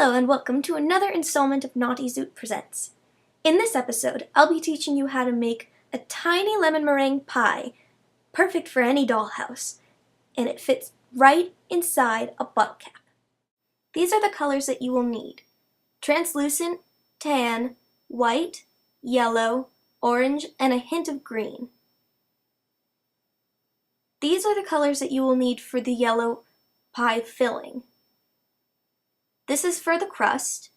Hello and welcome to another installment of Naughty Zoot Presents. In this episode, I'll be teaching you how to make a tiny lemon meringue pie, perfect for any dollhouse, and it fits right inside a bottle cap. These are the colors that you will need: translucent, tan, white, yellow, orange, and a hint of green. These are the colors that you will need for the yellow pie filling. This is for the crust,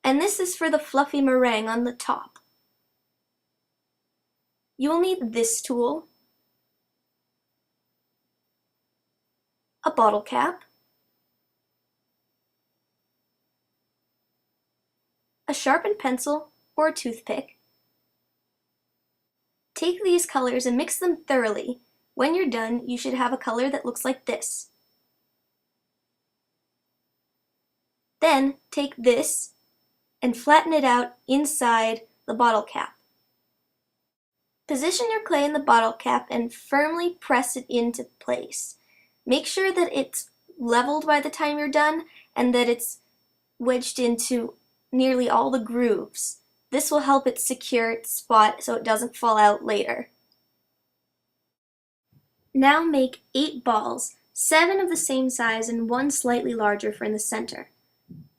and this is for the fluffy meringue on the top. You will need this tool, a bottle cap, a sharpened pencil or a toothpick. Take these colors and mix them thoroughly. When you're done, you should have a color that looks like this. Then take this and flatten it out inside the bottle cap. Position your clay in the bottle cap and firmly press it into place. Make sure that it's leveled by the time you're done and that it's wedged into nearly all the grooves. This will help it secure its spot so it doesn't fall out later. Now make 8 balls, 7 of the same size and 1 slightly larger for in the center.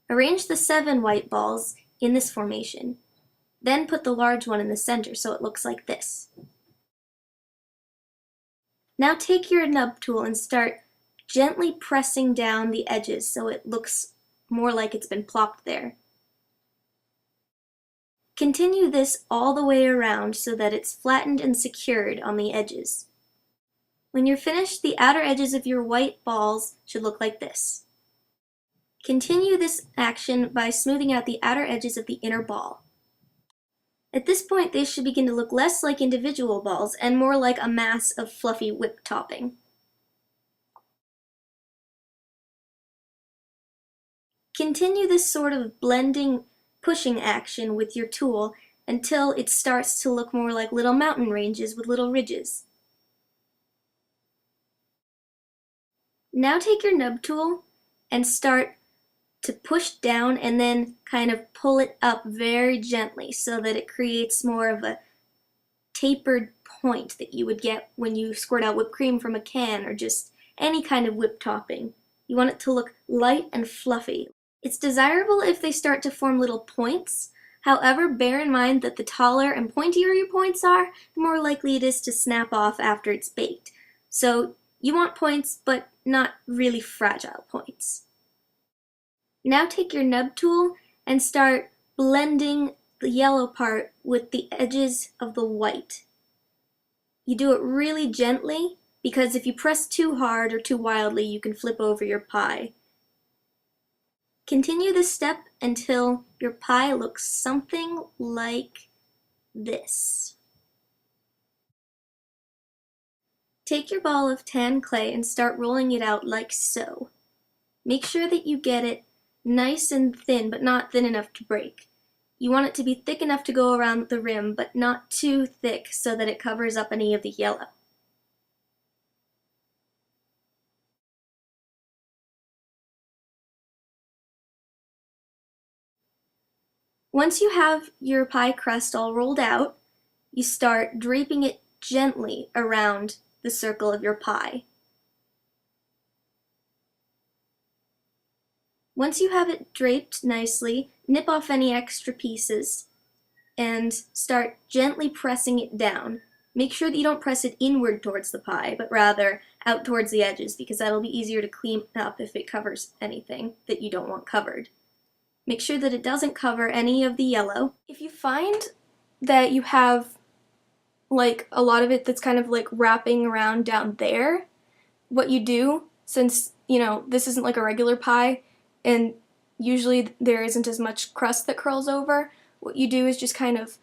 Arrange the 7 white balls in this formation. Then put the large one in the center so it looks like this. Now take your nub tool and start gently pressing down the edges so it looks more like it's been plopped there. Continue this all the way around so that it's flattened and secured on the edges. When you're finished, the outer edges of your white balls should look like this. Continue this action by smoothing out the outer edges of the inner ball. At this point, they should begin to look less like individual balls and more like a mass of fluffy whip topping. Continue this sort of blending, pushing action with your tool until it starts to look more like little mountain ranges with little ridges. Now take your nub tool and start to push down and then kind of pull it up very gently so that it creates more of a tapered point that you would get when you squirt out whipped cream from a can or just any kind of whip topping. You want it to look light and fluffy. It's desirable if they start to form little points. However, bear in mind that the taller and pointier your points are, the more likely it is to snap off after it's baked. So you want points, but not really fragile points. Now take your nub tool and start blending the yellow part with the edges of the white. You do it really gently because if you press too hard or too wildly, you can flip over your pie. Continue this step until your pie looks something like this. Take your ball of tan clay and start rolling it out like so. Make sure that you get it nice and thin, but not thin enough to break. You want it to be thick enough to go around the rim, but not too thick so that it covers up any of the yellow. Once you have your pie crust all rolled out, you start draping it gently around the circle of your pie. Once you have it draped nicely, nip off any extra pieces and start gently pressing it down. Make sure that you don't press it inward towards the pie, but rather out towards the edges because that'll be easier to clean up if it covers anything that you don't want covered. Make sure that it doesn't cover any of the yellow. If you find that you have like a lot of it that's kind of like wrapping around down there, what you do, since this isn't like a regular pie, and usually there isn't as much crust that curls over, what you do is just kind of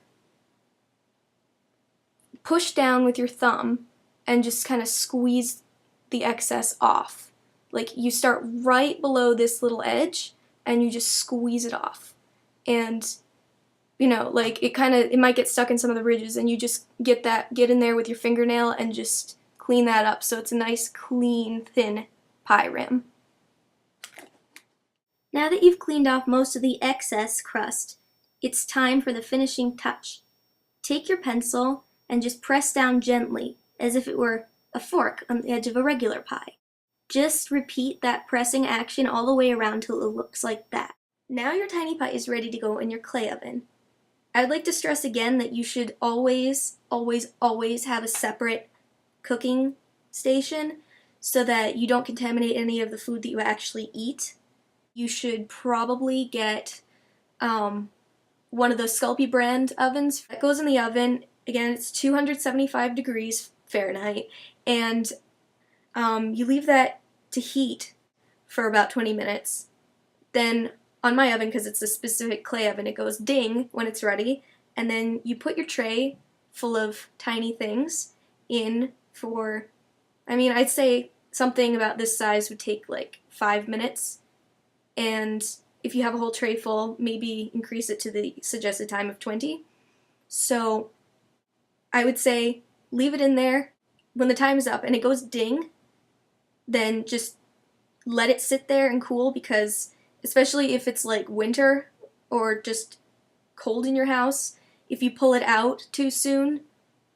push down with your thumb and just kind of squeeze the excess off. Like you start right below this little edge and you just squeeze it off. And like it might get stuck in some of the ridges and you just get in there with your fingernail and just clean that up so it's a nice, clean, thin pie rim. Now that you've cleaned off most of the excess crust, it's time for the finishing touch. Take your pencil and just press down gently, as if it were a fork on the edge of a regular pie. Just repeat that pressing action all the way around till it looks like that. Now your tiny pie is ready to go in your clay oven. I'd like to stress again that you should always, always, always have a separate cooking station so that you don't contaminate any of the food that you actually eat. You should probably get one of those Sculpey brand ovens that goes in the oven. Again, it's 275 degrees Fahrenheit, and you leave that to heat for about 20 minutes. Then on my oven, because it's a specific clay oven, it goes ding when it's ready, and then you put your tray full of tiny things in for, I'd say something about this size would take like 5 minutes, and if you have a whole tray full, maybe increase it to the suggested time of 20. So I would say leave it in there. When the time is up and it goes ding, then just let it sit there and cool, because especially if it's like winter or just cold in your house, if you pull it out too soon,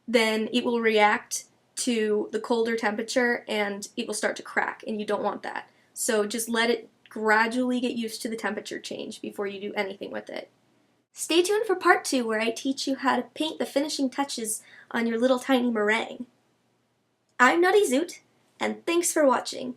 then it will react to the colder temperature and it will start to crack, and you don't want that. So just let it gradually get used to the temperature change before you do anything with it. Stay tuned for part 2, where I teach you how to paint the finishing touches on your little tiny meringue. I'm Nutty Zoot, and thanks for watching.